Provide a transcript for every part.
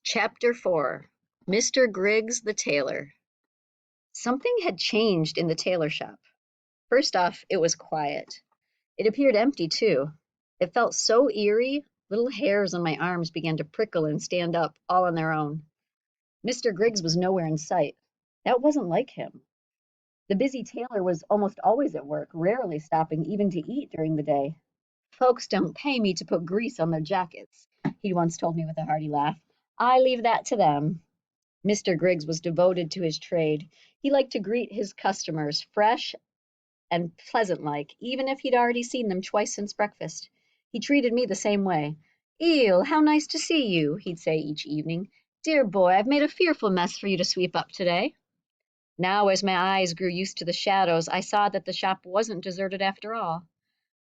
Chapter 4. Mr. Griggs the Tailor. Something had changed in the tailor shop. First off, it was quiet. It appeared empty, too. It felt so eerie, little hairs on my arms began to prickle and stand up all on their own. Mr. Griggs was nowhere in sight. That wasn't like him. The busy tailor was almost always at work, rarely stopping even to eat during the day. Folks don't pay me to put grease on their jackets, he once told me with a hearty laugh. I leave that to them. Mr. Griggs was devoted to his trade. He liked to greet his customers fresh and pleasant like, even if he'd already seen them twice since breakfast. He treated me the same way. "Eel, how nice to see you," he'd say each evening. "Dear boy, I've made a fearful mess for you to sweep up today." Now, as my eyes grew used to the shadows, I saw that the shop wasn't deserted after all.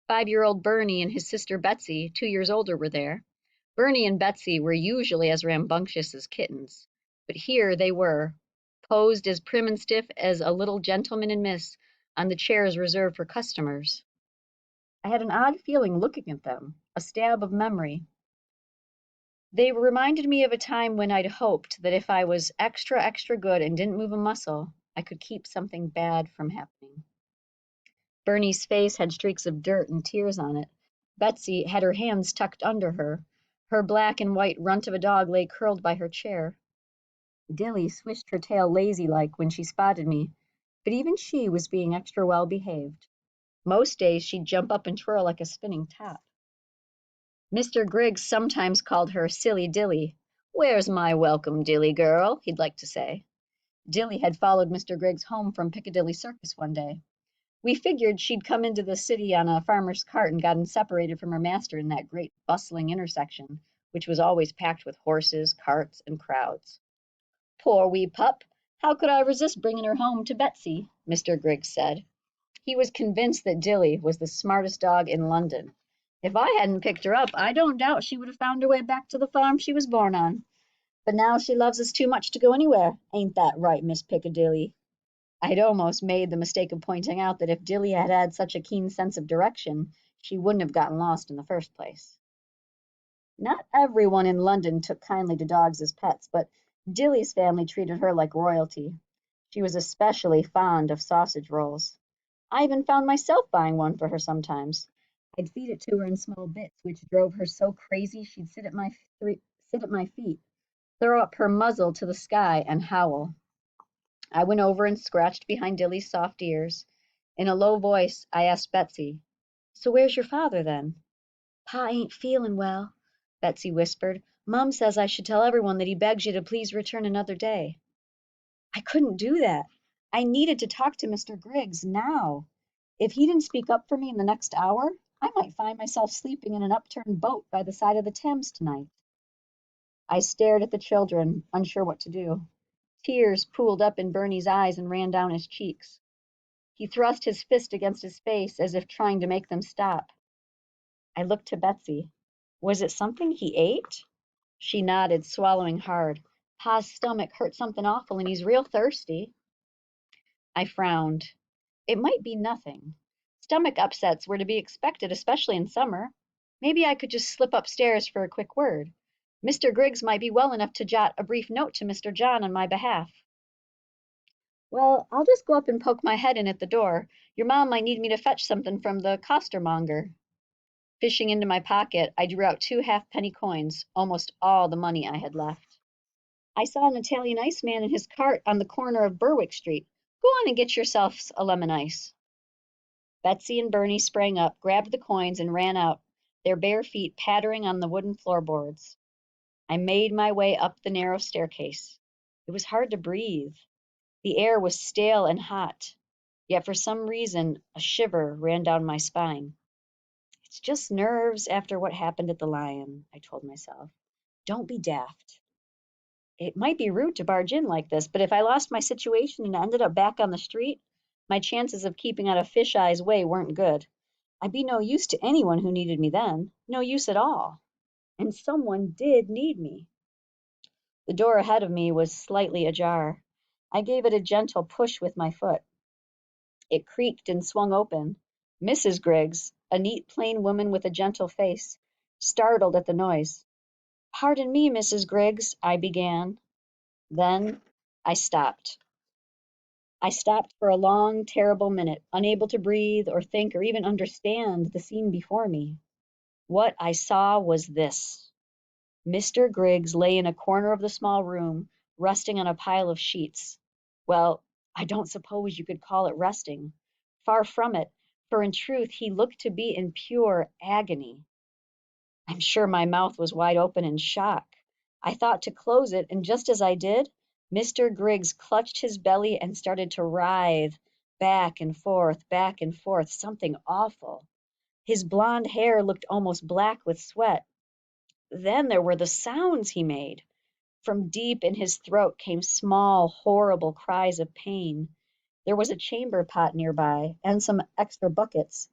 5-year-old Bernie and his sister Betsy, 2 years older, were there. Bernie and Betsy were usually as rambunctious as kittens, but here they were, posed as prim and stiff as a little gentleman and miss on the chairs reserved for customers. I had an odd feeling looking at them, a stab of memory. They reminded me of a time when I'd hoped that if I was extra, extra good and didn't move a muscle, I could keep something bad from happening. Bernie's face had streaks of dirt and tears on it. Betsy had her hands tucked under her. Her black and white runt of a dog lay curled by her chair. Dilly swished her tail lazy-like when she spotted me, but even she was being extra well behaved. Most days she'd jump up and twirl like a spinning top. Mr. Griggs sometimes called her Silly Dilly. "Where's my welcome, Dilly girl?" he'd like to say. Dilly had followed Mr. Griggs home from Piccadilly Circus one day. We figured she'd come into the city on a farmer's cart and gotten separated from her master in that great bustling intersection, which was always packed with horses, carts, and crowds. "Poor wee pup! How could I resist bringing her home to Betsy?" Mr. Griggs said. He was convinced that Dilly was the smartest dog in London. If I hadn't picked her up, I don't doubt she would have found her way back to the farm she was born on. But now she loves us too much to go anywhere. Ain't that right, Miss Piccadilly? I'd almost made the mistake of pointing out that if Dilly had had such a keen sense of direction, she wouldn't have gotten lost in the first place. Not everyone in London took kindly to dogs as pets, but Dilly's family treated her like royalty. She was especially fond of sausage rolls. I even found myself buying one for her sometimes. I'd feed it to her in small bits, which drove her so crazy she'd sit at my feet, throw up her muzzle to the sky, and howl. I went over and scratched behind Dilly's soft ears. In a low voice, I asked Betsy, "So where's your father, then?" "Pa ain't feelin' well," Betsy whispered. "Mum says I should tell everyone that he begs you to please return another day." I couldn't do that. I needed to talk to Mr. Griggs now. If he didn't speak up for me in the next hour, I might find myself sleeping in an upturned boat by the side of the Thames tonight. I stared at the children, unsure what to do. Tears pooled up in Bernie's eyes and ran down his cheeks. He thrust his fist against his face as if trying to make them stop. I looked to Betsy. Was it something he ate? She nodded, swallowing hard. "Pa's stomach hurt something awful and he's real thirsty." I frowned. It might be nothing. Stomach upsets were to be expected, especially in summer. Maybe I could just slip upstairs for a quick word. Mr. Griggs might be well enough to jot a brief note to Mr. John on my behalf. "Well, I'll just go up and poke my head in at the door. Your mom might need me to fetch something from the costermonger." Fishing into my pocket, I drew out 2 halfpenny coins, almost all the money I had left. "I saw an Italian iceman in his cart on the corner of Berwick Street. Go on and get yourselves a lemon ice." Betsy and Bernie sprang up, grabbed the coins, and ran out, their bare feet pattering on the wooden floorboards. I made my way up the narrow staircase. It was hard to breathe. The air was stale and hot, yet for some reason a shiver ran down my spine. "It's just nerves after what happened at the Lion," I told myself. "Don't be daft." It might be rude to barge in like this, but if I lost my situation and ended up back on the street, my chances of keeping out of Fish Eye's way weren't good. I'd be no use to anyone who needed me then, no use at all. And someone did need me. The door ahead of me was slightly ajar. I gave it a gentle push with my foot. It creaked and swung open. Mrs. Griggs, a neat, plain woman with a gentle face, startled at the noise. Pardon me, Mrs. Griggs, I began. Then I stopped. I stopped for a long, terrible minute, unable to breathe or think or even understand the scene before me. What I saw was this. Mr. Griggs lay in a corner of the small room, resting on a pile of sheets. Well, I don't suppose you could call it resting. Far from it, for in truth he looked to be in pure agony. I'm sure my mouth was wide open in shock. I thought to close it, and just as I did, Mr. Griggs clutched his belly and started to writhe back and forth, something awful. His blond hair looked almost black with sweat. Then there were the sounds he made. From deep in his throat came small, horrible cries of pain. There was a chamber pot nearby and some extra buckets,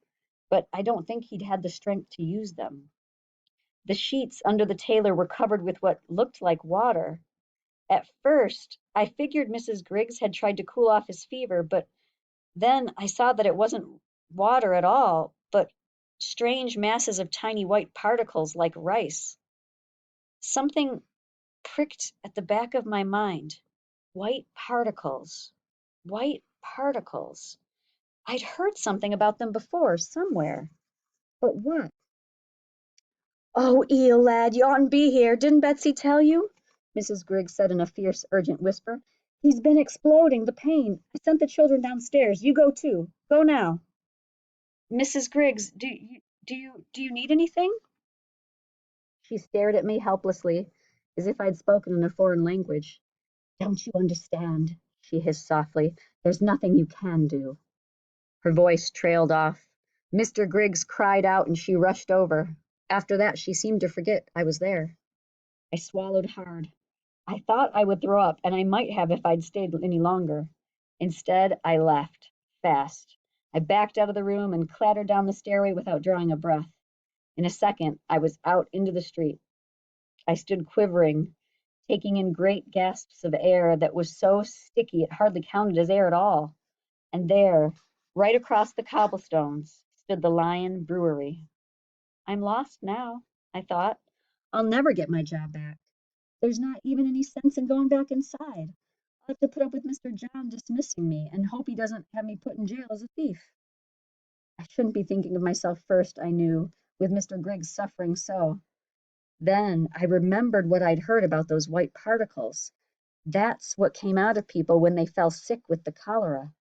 but I don't think he'd had the strength to use them. The sheets under the tailor were covered with what looked like water. At first, I figured Mrs. Griggs had tried to cool off his fever, but then I saw that it wasn't water at all, but strange masses of tiny white particles like rice. Something pricked at the back of my mind. White particles. White particles. I'd heard something about them before, somewhere. But what? "Oh, Eel, lad, you oughtn't be here. Didn't Betsy tell you?" Mrs. Griggs said in a fierce, urgent whisper. "He's been exploding. The pain. I sent the children downstairs. You go too. Go now." "Mrs. Griggs, do you need anything?" She stared at me helplessly, as if I'd spoken in a foreign language. "Don't you understand?" she hissed softly. "There's nothing you can do." Her voice trailed off. Mr. Griggs cried out and she rushed over. After that she seemed to forget I was there. I swallowed hard. I thought I would throw up, and I might have if I'd stayed any longer. Instead, I left, fast. I backed out of the room and clattered down the stairway without drawing a breath. In a second, I was out into the street. I stood quivering, taking in great gasps of air that was so sticky it hardly counted as air at all. And there, right across the cobblestones, stood the Lion Brewery. I'm lost now, I thought. I'll never get my job back. There's not even any sense in going back inside. I'll have to put up with Mr. John dismissing me and hope he doesn't have me put in jail as a thief. I shouldn't be thinking of myself first, I knew, with Mr. Griggs suffering so. Then I remembered what I'd heard about those white particles. That's what came out of people when they fell sick with the cholera.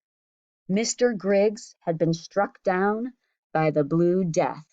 Mr. Griggs had been struck down by the Blue Death.